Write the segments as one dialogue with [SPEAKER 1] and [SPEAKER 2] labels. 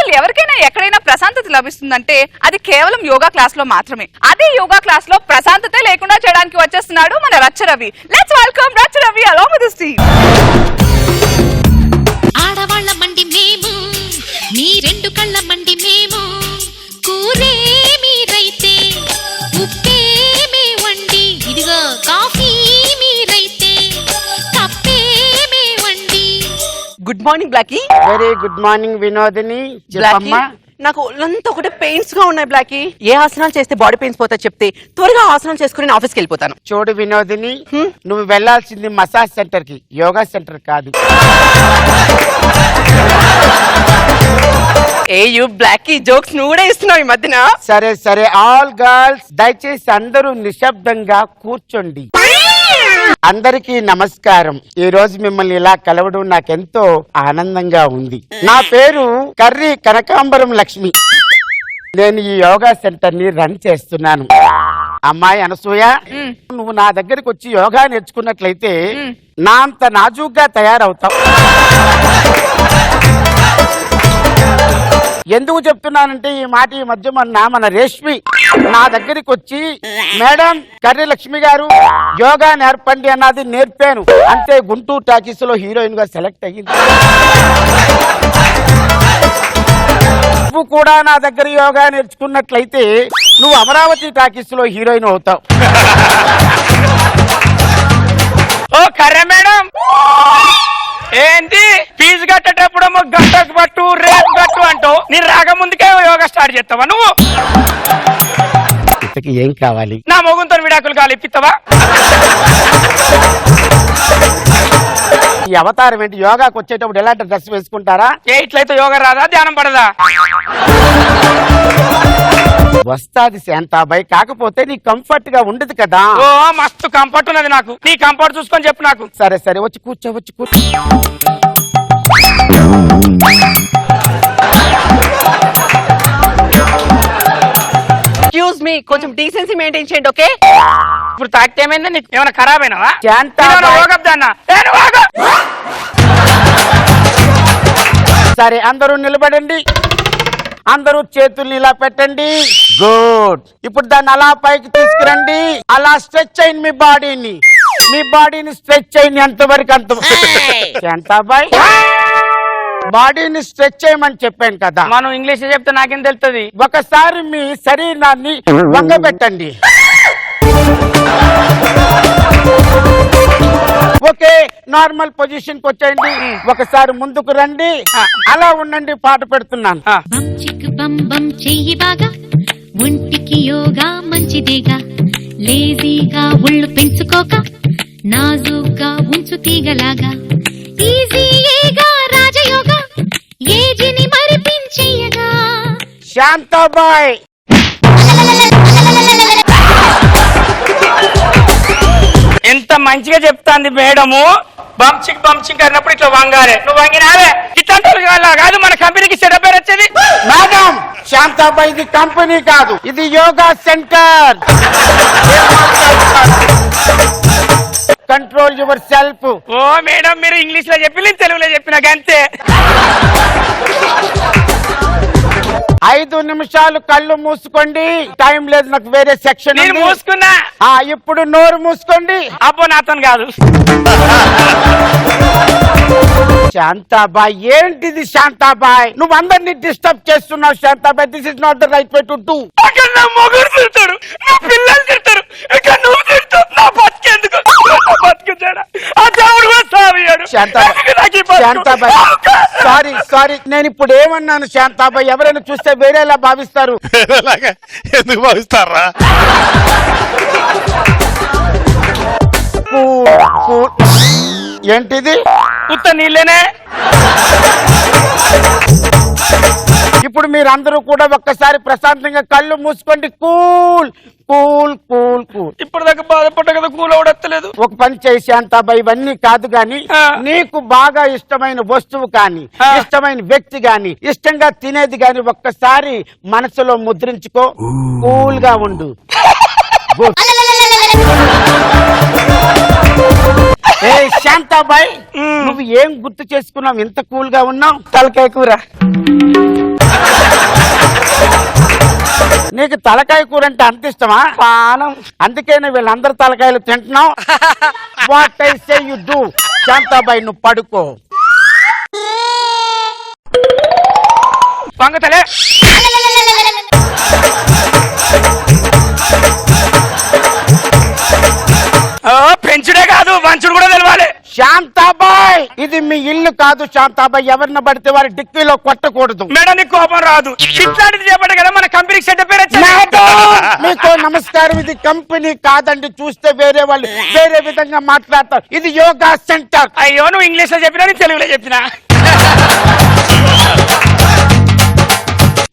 [SPEAKER 1] అసలు ఎవరికైనా ఎక్కడైనా ప్రశాంతత లభిస్తుందంటే అది కేవలం యోగా క్లాస్ లో మాత్రమే. అదే యోగా క్లాస్ లో ప్రశాంతత లేకుండా చేయడానికి వచ్చేస్తున్నాడు మన రచ్చ రవి. లెట్స్ వెల్కమ్ రచ్చ Ravi along with his team.
[SPEAKER 2] ఆడవాళ్ళ మండి మేము, మీ రెండు కళ్ళ మండి మేము, కూరే మీరైతే ఉప్పే మే వండి, ఇదిగో కాఫీ మీరైతే కప్పే మే వండి.
[SPEAKER 3] Good morning Blackie.
[SPEAKER 4] Very good morning Vinodini. చెప్పమ్మా.
[SPEAKER 3] నాకు ఒళ్ళంతా ఒకటే పెయిన్స్ గా ఉన్నాయి బ్లాకీ. ఏ ఆసనాలు చేస్తే బాడీ పెయిన్స్ పోతా చెప్తే త్వరగా ఆసనాలు చేసుకుని నేను ఆఫీస్కి వెళ్ళిపోతాను.
[SPEAKER 4] చూడు వినోదిని, నువ్వు వెళ్లాల్సింది మసాజ్ సెంటర్ కి, యోగా సెంటర్ కాదు.
[SPEAKER 3] ఏ యూ బ్లాకీ, జోక్స్ నువ్వు కూడా ఇస్తున్నావు ఈ మధ్యన.
[SPEAKER 4] సరే సరే, ఆల్ గర్ల్స్ దయచేసి అందరూ నిశ్శబ్దంగా కూర్చోండి. అందరికీ నమస్కారం. ఈ రోజు మిమ్మల్ని ఇలా కలవడం నాకెంతో ఆనందంగా ఉంది. నా పేరు కర్రీ కనకాంబరం లక్ష్మి. నేను ఈ యోగా సెంటర్ ని రన్ చేస్తున్నాను. అమ్మాయి అనసూయ, నువ్వు నా దగ్గరికి వచ్చి యోగా నేర్చుకున్నట్లయితే నా అంత నాజూగ్గా తయారవుతావు. ఎందుకు చెప్తున్నానంటే ఈ మాట ఈ మధ్య మన రేష్మి నా దగ్గరికి వచ్చి, మేడం కర్రీ లక్ష్మి గారు యోగా నేర్పండి అన్నది. నేర్పాను అంటే గుంటూరు టాకీస్ లో హీరోయిన్ గా సెలెక్ట్ అయ్యింది. నువ్వు కూడా నా దగ్గర యోగా నేర్చుకున్నట్లయితే నువ్వు అమరావతి టాకీస్ లో హీరోయిన్ అవుతావు.
[SPEAKER 5] ఓ కర్రీ మేడం, ఏంటి ఫీజు కట్టేటప్పుడు గంటకు పట్టు రేపు కట్టు అంటావు, నీ రాక ముందుకే యోగా స్టార్ట్ చేస్తావా నువ్వు?
[SPEAKER 4] ఇంతకి ఏం కావాలి?
[SPEAKER 5] నా మొగుంతో విడాకులు కాలు ఇప్పిస్తావా?
[SPEAKER 4] ఈ అవతారం ఏంటి? యోగాకి వచ్చేటప్పుడు ఎలాంటి డ్రెస్ వేసుకుంటారా?
[SPEAKER 5] ఏ ఇట్లయితే యోగా రాదా, ధ్యానం పడదా?
[SPEAKER 4] వస్తాది శాంతాబాయ్, కాకపోతే నీ కంఫర్ట్ గా ఉండదు కదా.
[SPEAKER 5] ఓ మస్తు కంఫర్ట్ ఉన్నది నాకు. నీ కంఫర్ట్ చూసుకొని చెప్పు నాకు.
[SPEAKER 4] సరే సరే, వచ్చి కూర్చో, వచ్చి కూర్చో.
[SPEAKER 3] ఎక్స్క్యూజ్ మీ, కొంచెం డీసెన్సీ మెయింటైన్ చేయండి. ఓకే,
[SPEAKER 5] ఇప్పుడు తాకితే ఏమైందా? నీకు ఏమైనా ఖరాబ్ అయినావా?
[SPEAKER 4] సరే అందరూ నిలబడండి. అందరూ చేతుల్ని ఇలా పెట్టండి. గుడ్. ఇప్పుడు దాన్ని అలా పైకి తీసుకురండి. అలా స్ట్రెచ్ అయింది మీ బాడీని. మీ బాడీని స్ట్రెచ్ అయింది ఎంతవరకు అంత. శాంతాబాయ్, బాడీని స్ట్రెచ్ చేయమని చెప్పాను కదా.
[SPEAKER 5] మనం ఇంగ్లీష్ చెప్తే నాకేం తెలుస్తుంది?
[SPEAKER 4] ఒకసారి మీ శరీరాన్ని వంగబెట్టండి. ఓకే, నార్మల్ పొజిషన్ కి వచ్చేయండి. ఒకసారి ముందుకు రండి. అలా ఉండండి, పాట పెడుతున్నాను.
[SPEAKER 2] బం చిక్ బం బం చెయ్యి బాగా, ఒంటికి యోగా మంచిదేగా, లేజీగా ఒళ్ళు పెంచుకోక, నాజుగ్గా ఉంచు తీగలాగా, ఈజీగా రాజయోగా, ఏజిని మరిపించేయగా.
[SPEAKER 4] శాంతాబాయ్,
[SPEAKER 5] ఎంత మంచిగా చెప్తాంది మేడము. బంచిక్ అన్నప్పుడు ఇట్లా వంగాలే. నువ్వు వంగినావే ఇట్లా కాదు మన కంపెనీకి చెడ్డ పేరు వచ్చేది.
[SPEAKER 4] మేడం, శాంతాబాయ్ ఇది కంపెనీ కాదు, ఇది yoga centre. Control yourself.
[SPEAKER 5] Oh madam, మీరు ఇంగ్లీష్ లో చెప్పి నేను తెలుగులో చెప్పినా అంతే.
[SPEAKER 4] 5 నిమిషాలు కళ్ళు మూసుకోండి. టైం లేదు నాకు, వేరే సెక్షన్.
[SPEAKER 5] నేను మూసుకున్నా.
[SPEAKER 4] ఇప్పుడు నోరు మూసుకోండి.
[SPEAKER 5] అబ్బో నాతో కాదు.
[SPEAKER 4] శాంతాబాయ్, ఏంటిది శాంతాబాయ్? నువ్వు అందరినీ డిస్టర్బ్ చేస్తున్నావు Shantabai. This is not the right way to do.
[SPEAKER 5] నా మొగుడు తిడతాడు, నా పిల్లలు తిడతారు, ఇక నువ్వు తిడతావు. నా బతికేందుకు? బతుకుతాడా? ఆ దేవుడు కూడా సావయ్యాడు.
[SPEAKER 4] శాంతాబాయ్, సారీ సారీ, నేను ఇప్పుడు ఏమన్నాను శాంతాబాయ్? ఎవరైనా చూస్తే వేరేలా భావిస్తారు.
[SPEAKER 6] ఎందుకు భావిస్తారా?
[SPEAKER 4] ఏంటిది?
[SPEAKER 5] ఉత్త నీళ్ళేనే.
[SPEAKER 4] ఇప్పుడు మీరందరూ కూడా ఒక్కసారి ప్రశాంతంగా కళ్ళు మూసుకోండి. Cool cool cool cool.
[SPEAKER 5] ఇప్పుడు దాకా బాధపడ్డా కదా, కూల్ అవడలేదు.
[SPEAKER 4] ఒక పని చేయి శాంతాబాయ్, ఇవన్నీ కాదు గాని నీకు బాగా ఇష్టమైన వస్తువు కానీ, ఇష్టమైన వ్యక్తి గాని, ఇష్టంగా తినేది గాని ఒక్కసారి మనసులో ముద్రించుకో. కూల్ గా ఉండు. ఏ శాంతాబాయ్, నువ్వు ఏం గుర్తు చేసుకున్నావు? ఎంత కూల్ గా ఉన్నావు?
[SPEAKER 5] తలకాయ కూర.
[SPEAKER 4] నీకు తలకాయ కూర అంటే అంత ఇష్టమా? పానం. అందుకేనే వీళ్ళందరి తలకాయలు తింటున్నావు. What I say you do. Shantabai నువ్వు పడుకో.
[SPEAKER 5] పంగతలే పెంచుడే కాదు మంచుడు కూడా తెలవాలి.
[SPEAKER 4] శాంతాబాయ్ ఇది మీ ఇల్లు కాదు. శాంతాబాయ్ ఎవరిని పడితే వారి డిక్కీలో కొట్టకూడదు.
[SPEAKER 5] మేడం నీకు కోపం రాదు. ఇట్లాంటిది చెప్పండి కదా మన కంపెనీకి చెడ్డ పేరు వచ్చింది.
[SPEAKER 4] మీకు నమస్కారం. ఇది కంపెనీ కాదండి. చూస్తే వేరే వాళ్ళు వేరే విధంగా మాట్లాడతారు. ఇది యోగా సెంటర్.
[SPEAKER 5] అయ్యో నువ్వు ఇంగ్లీష్ లో చెప్పినా నేను తెలుగులో చెప్పినా.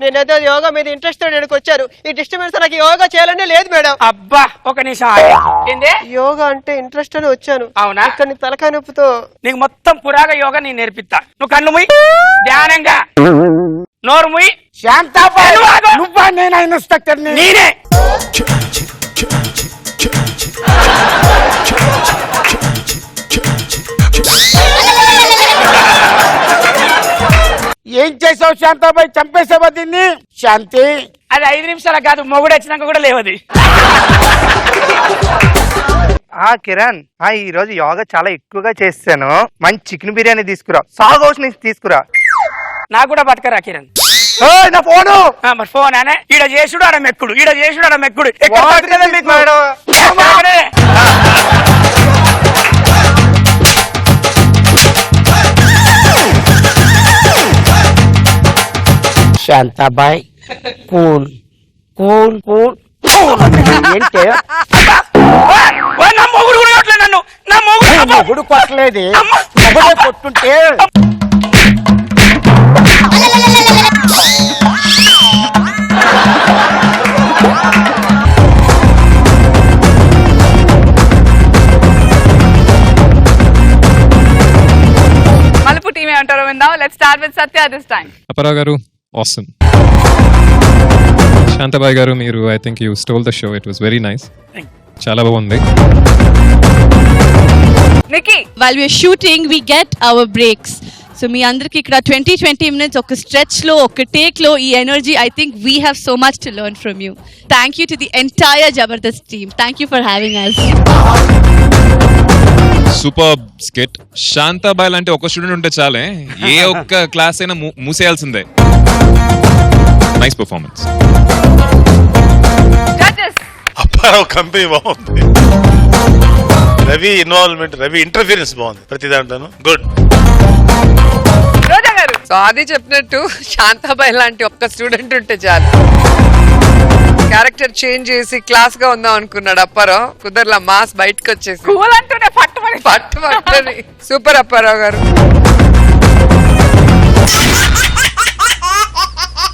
[SPEAKER 7] నేనైతే యోగా మీద ఇంట్రెస్ట్ ఇక్కడికి వచ్చారు. ఈ డిస్టర్బెన్స్ నాకు యోగా చేయాలనే లేదు మేడం.
[SPEAKER 5] అబ్బా ఒక నిమిషం ఆగు. ఏంది
[SPEAKER 7] యోగా అంటే ఇంట్రెస్ట్ అని వచ్చాను.
[SPEAKER 5] అవునా?
[SPEAKER 7] ఇక్కడ నీ తలకాయ నొప్పితో
[SPEAKER 5] నీకు మొత్తం పురాగ యోగా నేను నేర్పిస్తా. నువ్వు కళ్ళు ముయ్యి ధ్యానంగా నోరు ముయ్యి.
[SPEAKER 4] శాంతాబాయ్ నువ్వా? నేను ఇన్స్ట్రక్టర్
[SPEAKER 5] నేనే.
[SPEAKER 4] ఏం చేసావు శాంతాబాయ్? చంపేసావా దీన్ని? శాంతి
[SPEAKER 5] అది 5 నిమిషాల కాదు, మొగుడు వచ్చినాక కూడా లేవది.
[SPEAKER 8] కిరణ్ ఈ రోజు యోగా చాలా ఎక్కువగా చేస్తాను. మంచి చికెన్ బిర్యానీ తీసుకురా. సాగ్ హౌస్ నుంచి తీసుకురా.
[SPEAKER 5] నాకు కూడా పట్టుకరా కిరణ్.
[SPEAKER 8] నా ఫోను
[SPEAKER 5] మరి ఫోన్ అనే ఈడ చేసుడు ఆడ మెక్కుడు, ఈడ చేసుడు ఆడ మెక్కుడు.
[SPEAKER 8] What is it, madam?
[SPEAKER 4] Shantabai cool cool cool. ఏంటే
[SPEAKER 5] నా మొగుడు కూడా కొట్టలే నన్ను. నా
[SPEAKER 4] మొగుడు కొట్టలేదే, మొగుడే కొట్టుంటే.
[SPEAKER 1] మలుపు టీం ఏమంటారో విందాం. Let's start with Satya this time.
[SPEAKER 9] Apparao garu awesome. Shantabai garu మీరు I think you stole the show. It was very nice. చాలా బాగుంది.
[SPEAKER 1] Nikki
[SPEAKER 10] while we are shooting we get our breaks. So మీ అందరికి ఇక్కడ 20 minutes ఒక స్ట్రెచ్ లో ఒక టేక్ లో ఈ energy I think we have so much to learn from you. Thank you to the entire Jabardast team. Thank you for having us.
[SPEAKER 9] Super skit. Shantabai లాంటి ఒక student ఉంటే చాలే ఏ ఒక్క క్లాస్ అయినా మూసేయాల్సిందే. Nice performance.
[SPEAKER 1] Judges
[SPEAKER 6] Apparao company బాగుంది. Ravi involvement, Ravi interference బాగుంది ప్రతి దాంట్లోనూ. గుడ్.
[SPEAKER 1] రోజా గారు
[SPEAKER 3] సో అది చెప్పినట్టు శాంతాబాయ్ లాంటి ఒక్క స్టూడెంట్ ఉంటే చాలు. క్యారెక్టర్ చేంజ్ చేసి క్లాస్ గా ఉందాం అనుకున్నాడు అప్పారావు. కుదరలా, మాస్ బయటకు వచ్చేసి
[SPEAKER 1] కూల్ అంటూనే పట్టుమని
[SPEAKER 3] పట్టు సూపర్ అప్పారావు గారు.